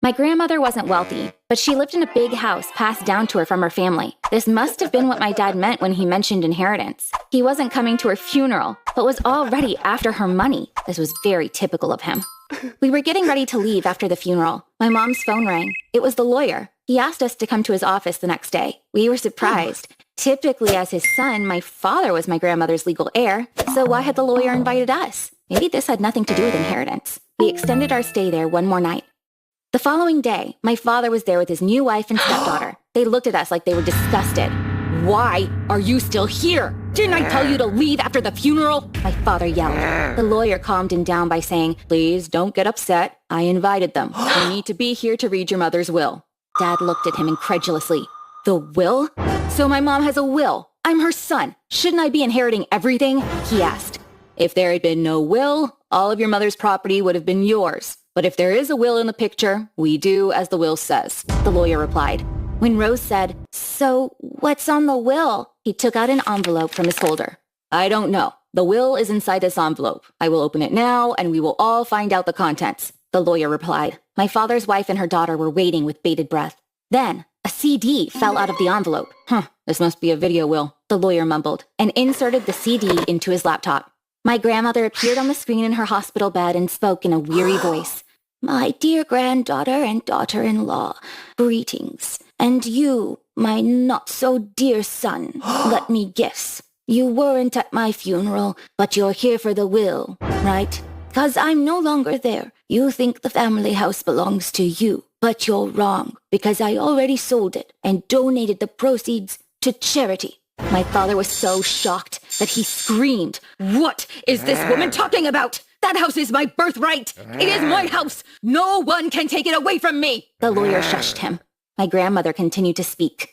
My grandmother wasn't wealthy, but she lived in a big house passed down to her from her family. This must have been what my dad meant when he mentioned inheritance. He wasn't coming to her funeral, but was already after her money. This was very typical of him. We were getting ready to leave after the funeral. My mom's phone rang. It was the lawyer. He asked us to come to his office the next day. We were surprised. Typically, as his son, my father was my grandmother's legal heir, so why had the lawyer invited us? Maybe this had nothing to do with inheritance. We extended our stay there one more night. The following day, my father was there with his new wife and stepdaughter. They looked at us like they were disgusted. "Why are you still here? Didn't I tell you to leave after the funeral?" my father yelled. The lawyer calmed him down by saying, "Please don't get upset. I invited them. They need to be here to read your mother's will." Dad looked at him incredulously. "The will? So my mom has a will. I'm her son. Shouldn't I be inheriting everything?" he asked. "If there had been no will, all of your mother's property would have been yours. But if there is a will in the picture, we do as the will says," the lawyer replied. When Rose said, "So what's on the will?" he took out an envelope from his folder. "I don't know. The will is inside this envelope. I will open it now, and we will all find out the contents," the lawyer replied. My father's wife and her daughter were waiting with bated breath. Then, a CD fell out of the envelope. This must be a video will," the lawyer mumbled, and inserted the CD into his laptop. My grandmother appeared on the screen in her hospital bed and spoke in a weary voice. "My dear granddaughter and daughter-in-law, greetings. And you, my not-so-dear son, let me guess. You weren't at my funeral, but you're here for the will, right? 'Cause I'm no longer there. You think the family house belongs to you, but you're wrong, because I already sold it and donated the proceeds to charity." My father was so shocked that he screamed, "What is this woman talking about? That house is my birthright! It is my house! No one can take it away from me!" The lawyer shushed him. My grandmother continued to speak.